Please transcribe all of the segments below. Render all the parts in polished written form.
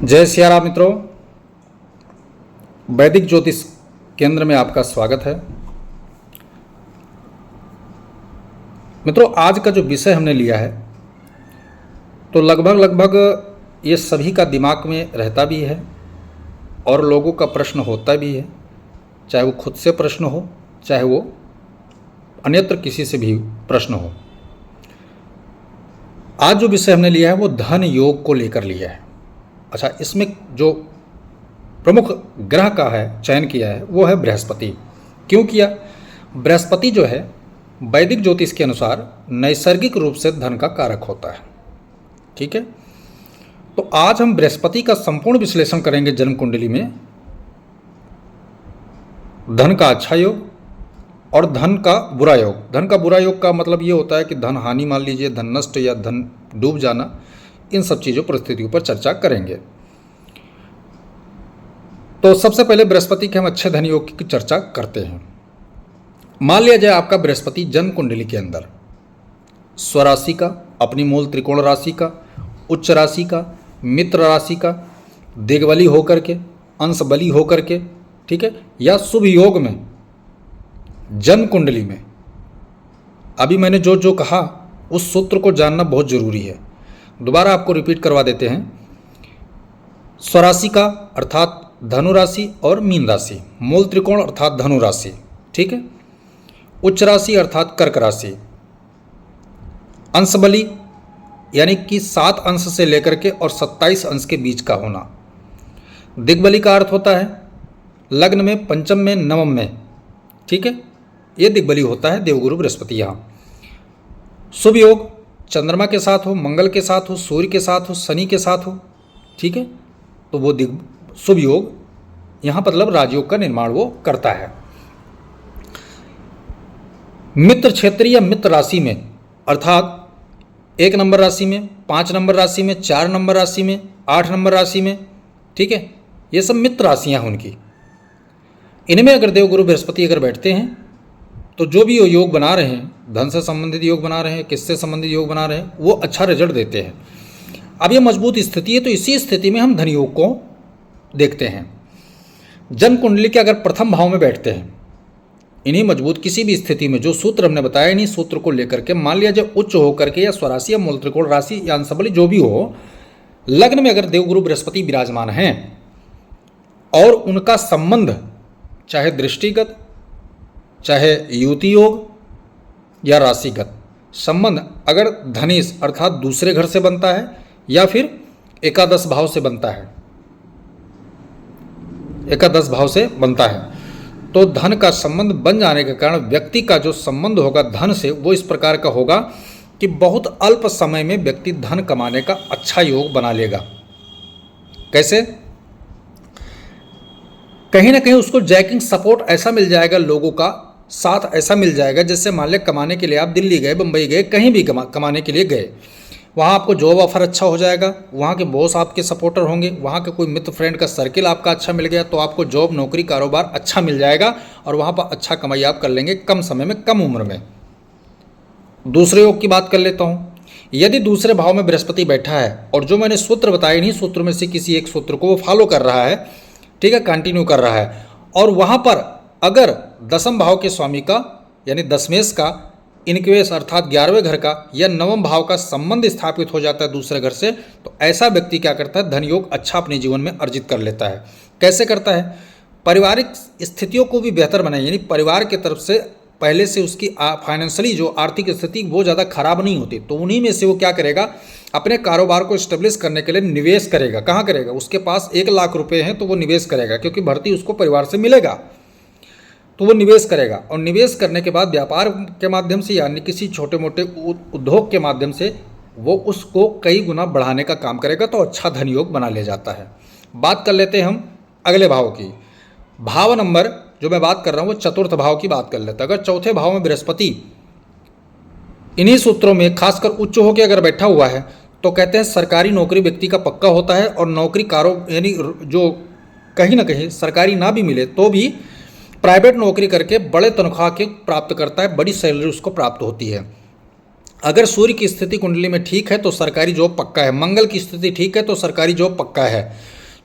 जय सिया राम मित्रों, वैदिक ज्योतिष केंद्र में आपका स्वागत है। मित्रों, आज का जो विषय हमने लिया है तो लगभग ये सभी का दिमाग में रहता भी है और लोगों का प्रश्न होता भी है, चाहे वो खुद से प्रश्न हो, चाहे वो अन्यत्र किसी से भी प्रश्न हो। आज जो विषय हमने लिया है वो धन योग को लेकर लिया है। अच्छा, इसमें जो प्रमुख ग्रह का है चयन किया है वो है बृहस्पति। क्यों किया? बृहस्पति जो है वैदिक ज्योतिष के अनुसार नैसर्गिक रूप से धन का कारक होता है। ठीक है, तो आज हम बृहस्पति का संपूर्ण विश्लेषण करेंगे जन्म कुंडली में। धन का अच्छा योग और धन का बुरा योग। धन का बुरा योग का मतलब ये होता है कि धन हानि मान लीजिए, धन नष्ट या धन डूब जाना, इन सब चीज़ों परिस्थितियों पर चर्चा करेंगे। तो सबसे पहले बृहस्पति के हम अच्छे धन योग की चर्चा करते हैं। मान लिया जाए आपका बृहस्पति जन्म कुंडली के अंदर स्वराशि का, अपनी मूल त्रिकोण राशि का, उच्च राशि का, मित्र राशि का, दिग्बली होकर के, अंश बली होकर के, ठीक है, या शुभ योग में जन्म कुंडली में। अभी मैंने जो जो कहा उस सूत्र को जानना बहुत जरूरी है। दोबारा आपको रिपीट करवा देते हैं। स्वराशि का अर्थात धनु राशि और मीन राशि, मूल त्रिकोण अर्थात धनु राशि, ठीक है, उच्च राशि अर्थात कर्क राशि, अंश बली यानी कि 7 अंश से लेकर के और 27 अंश के बीच का होना। दिग्बली का अर्थ होता है लग्न में, पंचम में, नवम में, ठीक है, ये दिग्बली होता है देवगुरु बृहस्पति। यहाँ शुभ योग चंद्रमा के साथ हो, मंगल के साथ हो, सूर्य के साथ हो, शनि के साथ हो, ठीक है, तो वो शुभ योग यहाँ मतलब राजयोग का निर्माण वो करता है। मित्र क्षेत्र या मित्र राशि में अर्थात 1 नंबर राशि में, 5 नंबर राशि में, 4 नंबर राशि में, 8 नंबर राशि में, ठीक है, ये सब मित्र राशियाँ हैं उनकी। इनमें अगर देवगुरु बृहस्पति अगर बैठते हैं तो जो भी योग बना रहे हैं, धन से संबंधित योग बना रहे हैं, किससे संबंधित योग बना रहे हैं, वो अच्छा रिजल्ट देते हैं। अब ये मजबूत स्थिति है तो इसी स्थिति में हम धन योग को देखते हैं। जन्म कुंडली के अगर प्रथम भाव में बैठते हैं, इन्हीं मजबूत किसी भी स्थिति में जो सूत्र हमने बताया, इन्हीं सूत्र को लेकर के मान लिया जाए उच्च होकर के या स्वराशि या मूल त्रिकोण राशि या अंश बली जो भी हो, लग्न में अगर देवगुरु बृहस्पति विराजमान हैं और उनका संबंध चाहे दृष्टिगत, चाहे युति योग या राशिगत संबंध अगर धनेश अर्थात दूसरे घर से बनता है या फिर एकादश भाव से बनता है, एकादश भाव से बनता है, तो धन का संबंध बन जाने के कारण व्यक्ति का जो संबंध होगा धन से वो इस प्रकार का होगा कि बहुत अल्प समय में व्यक्ति धन कमाने का अच्छा योग बना लेगा। कैसे? कहीं ना कहीं उसको जैकिंग सपोर्ट ऐसा मिल जाएगा, लोगों का साथ ऐसा मिल जाएगा, जैसे मान लें कमाने के लिए आप दिल्ली गए, बम्बई गए, कहीं भी कमाने के लिए गए, वहाँ आपको जॉब ऑफर अच्छा हो जाएगा, वहाँ के बॉस आपके सपोर्टर होंगे, वहाँ के कोई मित्र फ्रेंड का सर्किल आपका अच्छा मिल गया तो आपको जॉब, नौकरी, कारोबार अच्छा मिल जाएगा और वहाँ पर अच्छा कमाई आप कर लेंगे कम समय में, कम उम्र में। दूसरे योग की बात कर लेता हूँ। यदि दूसरे भाव में बृहस्पति बैठा है और जो मैंने सूत्र बताए, इन्हीं सूत्र में से किसी एक सूत्र को वो फॉलो कर रहा है, ठीक है, कंटिन्यू कर रहा है, और वहाँ पर अगर दसम भाव के स्वामी का यानी दशमेश का इनक्वेस अर्थात 11वें घर का या नवम भाव का संबंध स्थापित हो जाता है दूसरे घर से, तो ऐसा व्यक्ति क्या करता है, धन योग अच्छा अपने जीवन में अर्जित कर लेता है। कैसे करता है? पारिवारिक स्थितियों को भी बेहतर बनाए, यानी परिवार की तरफ से पहले से उसकी फाइनेंशियली जो आर्थिक स्थिति वो ज़्यादा खराब नहीं होती, तो उन्हीं में से वो क्या करेगा, अपने कारोबार को स्टेब्लिश करने के लिए निवेश करेगा। कहाँ करेगा? उसके पास 1 लाख रुपये हैं तो वो निवेश करेगा, क्योंकि भर्ती उसको परिवार से मिलेगा, तो वो निवेश करेगा। और निवेश करने के बाद व्यापार के माध्यम से यानी किसी छोटे मोटे उद्योग के माध्यम से वो उसको कई गुना बढ़ाने का काम करेगा, तो अच्छा धन योग बना ले जाता है। बात कर लेते हैं हम अगले भाव की। भाव नंबर जो मैं बात कर रहा हूँ वो चतुर्थ भाव की बात कर लेते हैं। अगर चौथे भाव में बृहस्पति इन्हीं सूत्रों में खासकर उच्च होकर अगर बैठा हुआ है तो कहते हैं सरकारी नौकरी व्यक्ति का पक्का होता है, और नौकरी यानी जो कहीं ना कहीं सरकारी ना भी मिले तो भी प्राइवेट नौकरी करके बड़े तनख्वाह के प्राप्त करता है, बड़ी सैलरी उसको प्राप्त होती है। अगर सूर्य की स्थिति कुंडली में ठीक है तो सरकारी जॉब पक्का है, मंगल की स्थिति ठीक है तो सरकारी जॉब पक्का है।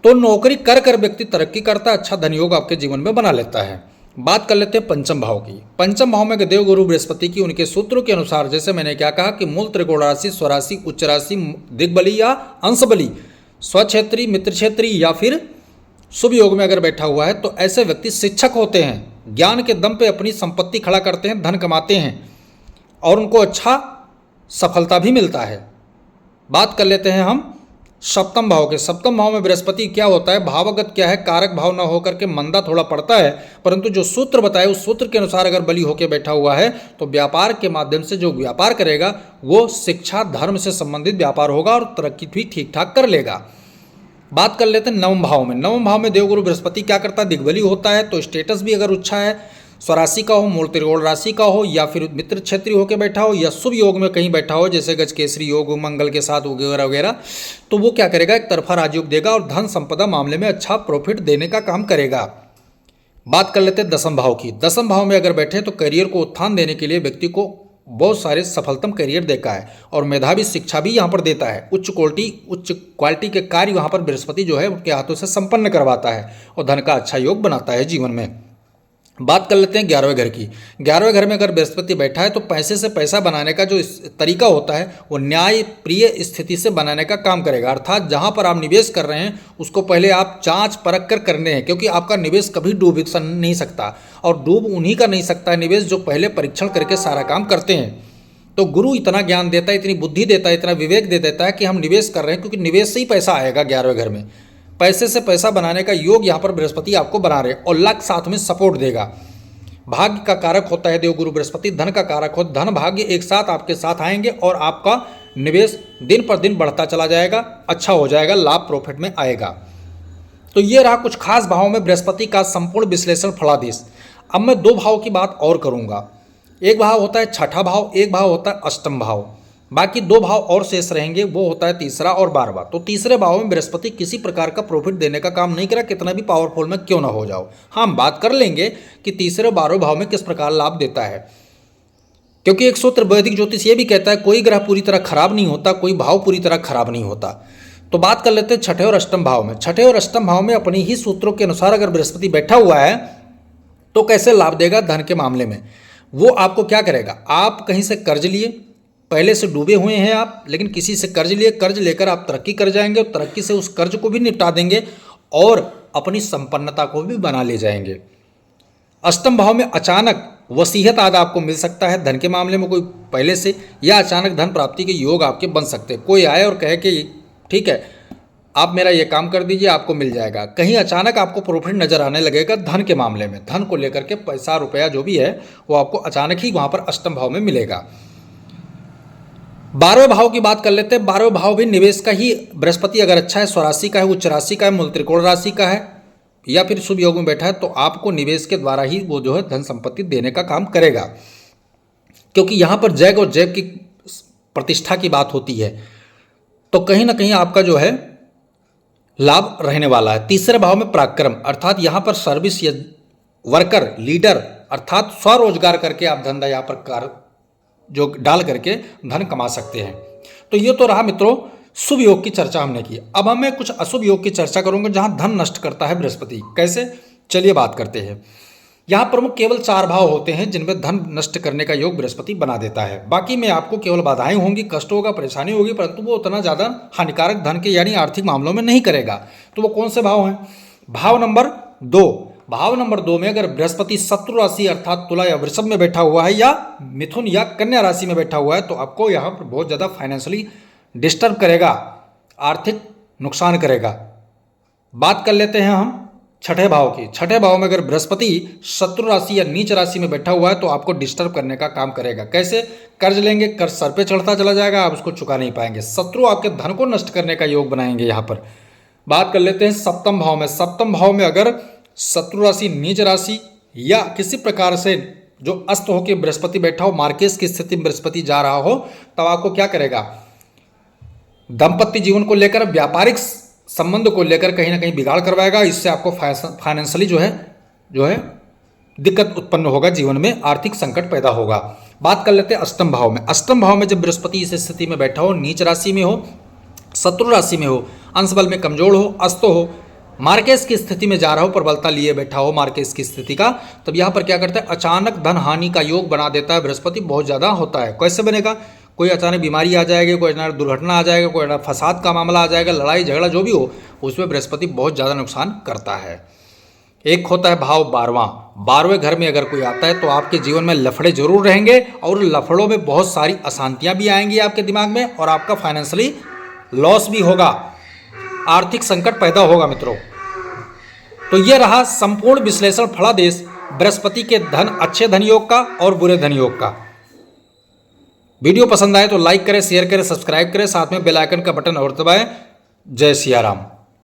तो नौकरी कर कर व्यक्ति तरक्की करता है, अच्छा धन योग आपके जीवन में बना लेता है। बात कर लेते हैं पंचम भाव की। पंचम भाव में देव गुरु बृहस्पति की उनके सूत्रों के अनुसार, जैसे मैंने क्या कहा कि मूल त्रिकोण राशि, स्वराशि, उच्च राशि, दिग्बली या अंश बली, स्वक्षेत्री, मित्र क्षेत्री या फिर शुभ योग में अगर बैठा हुआ है तो ऐसे व्यक्ति शिक्षक होते हैं। ज्ञान के दम पे अपनी संपत्ति खड़ा करते हैं, धन कमाते हैं और उनको अच्छा सफलता भी मिलता है। बात कर लेते हैं हम सप्तम भाव के। सप्तम भाव में बृहस्पति क्या होता है, भावगत क्या है, कारक भाव न होकर के मंदा थोड़ा पड़ता है, परंतु जो सूत्र बताए उस सूत्र के अनुसार अगर बली होकर बैठा हुआ है तो व्यापार के माध्यम से जो व्यापार करेगा वो शिक्षा धर्म से संबंधित व्यापार होगा और तरक्की भी ठीक ठाक कर लेगा। बात कर लेते हैं नवम भाव में। नवम भाव में देवगुरु बृहस्पति क्या करता है, दिग्बली होता है, तो स्टेटस भी अगर अच्छा है, स्वराशि का हो, मूल त्रिकोण राशि का हो या फिर मित्र क्षेत्रीय होकर बैठा हो या शुभ योग में कहीं बैठा हो, जैसे गजकेसरी योग मंगल के साथ वगैरह वगैरह, तो वो क्या करेगा, एक तरफा राजयोग देगा और धन संपदा मामले में अच्छा प्रॉफिट देने का काम करेगा। बात कर लेते हैं दसम भाव की। दसम भाव में अगर बैठे तो करियर को उत्थान देने के लिए व्यक्ति को बहुत सारे सफलतम करियर देता है और मेधावी शिक्षा भी यहाँ पर देता है। उच्च क्वालिटी के कार्य यहाँ पर बृहस्पति जो है उनके हाथों से संपन्न करवाता है और धन का अच्छा योग बनाता है जीवन में। बात कर लेते हैं 11वें घर की। 11वें घर में अगर बृहस्पति बैठा है तो पैसे से पैसा बनाने का जो तरीका होता है वो न्याय प्रिय स्थिति से बनाने का काम करेगा। अर्थात जहां पर आप निवेश कर रहे हैं उसको पहले आप जांच परख कर करने हैं, क्योंकि आपका निवेश कभी डूब नहीं सकता और डूब उन्हीं का नहीं सकता है निवेश जो पहले परीक्षण करके सारा काम करते हैं। तो गुरु इतना ज्ञान देता है, इतनी बुद्धि देता है, इतना विवेक दे देता है कि हम निवेश कर रहे हैं, क्योंकि निवेश से ही पैसा आएगा। 11वें घर में पैसे से पैसा बनाने का योग यहाँ पर बृहस्पति आपको बना रहे और लक साथ में सपोर्ट देगा। भाग्य का कारक होता है देवगुरु बृहस्पति, धन का कारक हो, धन भाग्य एक साथ आपके साथ आएंगे और आपका निवेश दिन पर दिन बढ़ता चला जाएगा, अच्छा हो जाएगा, लाभ प्रॉफिट में आएगा। तो ये रहा कुछ खास भावों में बृहस्पति का संपूर्ण विश्लेषण फलादेश। अब मैं 2 भाव की बात और करूंगा। एक भाव होता है छठा भाव, एक भाव होता है अष्टम भाव, बाकी 2 भाव और शेष रहेंगे, वो होता है तीसरा और 12वां। तो तीसरे भाव में बृहस्पति किसी प्रकार का प्रॉफिट देने का काम नहीं करा, कितना भी पावरफुल में क्यों ना हो जाओ। हाँ, हम बात कर लेंगे कि तीसरे 12वें भाव में किस प्रकार लाभ देता है, क्योंकि एक सूत्र वैदिक ज्योतिष ये भी कहता है कोई ग्रह पूरी तरह खराब नहीं होता, कोई भाव पूरी तरह खराब नहीं होता। तो बात कर लेते हैं छठे और अष्टम भाव में। छठे और अष्टम भाव में अपनी ही सूत्रों के अनुसार अगर बृहस्पति बैठा हुआ है तो कैसे लाभ देगा धन के मामले में। वो आपको क्या करेगा, आप कहीं से कर्ज लिए, पहले से डूबे हुए हैं आप, लेकिन किसी से कर्ज लिए, कर्ज लेकर आप तरक्की कर जाएंगे और तरक्की से उस कर्ज को भी निपटा देंगे और अपनी संपन्नता को भी बना ले जाएंगे। अष्टम भाव में अचानक वसीयत आदि आपको मिल सकता है धन के मामले में, कोई पहले से, या अचानक धन प्राप्ति के योग आपके बन सकते हैं। कोई आए और कहे कि ठीक है आप मेरा ये काम कर दीजिए, आपको मिल जाएगा। कहीं अचानक आपको प्रॉफिट नजर आने लगेगा धन के मामले में, धन को लेकर के पैसा रुपया जो भी है वो आपको अचानक ही वहां पर अष्टम भाव में मिलेगा। 12वें भाव की बात कर लेते हैं। 12वें भाव भी निवेश का ही, बृहस्पति अगर अच्छा है, स्वराशि का है, उच्च राशि का है, मूल त्रिकोण राशि का है या फिर शुभ योग में बैठा है, तो आपको निवेश के द्वारा ही वो जो है धन संपत्ति देने का काम करेगा, क्योंकि यहाँ पर जैग और जैब की प्रतिष्ठा की बात होती है, तो कहीं ना कहीं आपका जो है लाभ रहने वाला है। तीसरे भाव में पराक्रम, अर्थात यहाँ पर सर्विस या वर्कर लीडर, अर्थात स्वरोजगार करके आप धंधा यहाँ पर कार्य जो डाल करके धन कमा सकते हैं। तो ये तो रहा मित्रों शुभ योग की चर्चा हमने की। अब हमें कुछ अशुभ योग की चर्चा करूंगा जहां धन नष्ट करता है बृहस्पति। कैसे, चलिए बात करते हैं। यहाँ प्रमुख केवल 4 भाव होते हैं जिनमें धन नष्ट करने का योग बृहस्पति बना देता है। बाकी में आपको केवल बाधाएं होंगी, कष्ट होगा, परेशानी होगी, परंतु वो उतना ज़्यादा हानिकारक धन के यानी आर्थिक मामलों में नहीं करेगा। तो वो कौन से भाव हैं? भाव नंबर 2। भाव नंबर 2 में अगर बृहस्पति शत्रु राशि अर्थात तुला या वृषभ में बैठा हुआ है या मिथुन या कन्या राशि में बैठा हुआ है तो आपको यहाँ पर बहुत ज़्यादा फाइनेंशियली डिस्टर्ब करेगा, आर्थिक नुकसान करेगा। बात कर लेते हैं हम छठे भाव की। छठे भाव में अगर बृहस्पति शत्रु राशि या नीच राशि में बैठा हुआ है तो आपको डिस्टर्ब करने का काम करेगा। कैसे, कर्ज लेंगे, कर्ज सर पे चढ़ता चला जाएगा, आप उसको चुका नहीं पाएंगे। शत्रु आपके धन को नष्ट करने का योग बनाएंगे। यहाँ पर बात कर लेते हैं सप्तम भाव में। सप्तम भाव में अगर शत्रु राशि, नीच राशि या किसी प्रकार से जो अस्त होकर बृहस्पति बैठा हो, मार्केस की स्थिति में बृहस्पति जा रहा हो, तब आपको क्या करेगा, दाम्पत्य जीवन को लेकर, व्यापारिक संबंध को लेकर कहीं ना कहीं बिगाड़ करवाएगा। इससे आपको फाइनेंशियली जो है दिक्कत उत्पन्न होगा, जीवन में आर्थिक संकट पैदा होगा। बात कर लेते हैं अष्टम भाव में। अष्टम भाव में जब बृहस्पति इस स्थिति में बैठा हो, नीच राशि में हो, शत्रु राशि में हो, अंश बल में कमजोर हो, अस्त हो, मार्केस की स्थिति में जा रहा हो, प्रबलता लिए बैठा हो मार्केस की स्थिति का, तब यहाँ पर क्या करता है, अचानक धन हानि का योग बना देता है बृहस्पति, बहुत ज़्यादा होता है। कैसे बनेगा, कोई अचानक बीमारी आ जाएगी, कोई अचानक दुर्घटना आ जाएगा, कोई अचानक फसाद का मामला आ जाएगा, लड़ाई झगड़ा जो भी हो, उसमें बृहस्पति बहुत ज़्यादा नुकसान करता है। एक होता है भाव 12वां, 12वें घर में अगर कोई आता है तो आपके जीवन में लफड़े जरूर रहेंगे और लफड़ों में बहुत सारी अशांतियां भी आएंगी आपके दिमाग में और आपका फाइनेंशियली लॉस भी होगा, आर्थिक संकट पैदा होगा मित्रों। तो यह रहा संपूर्ण विश्लेषण फलादेश बृहस्पति के अच्छे धन योग का और बुरे धन योग का। वीडियो पसंद आए तो लाइक करें, शेयर करें, सब्सक्राइब करें, साथ में बेल आइकन का बटन और दबाएं। जय सिया राम।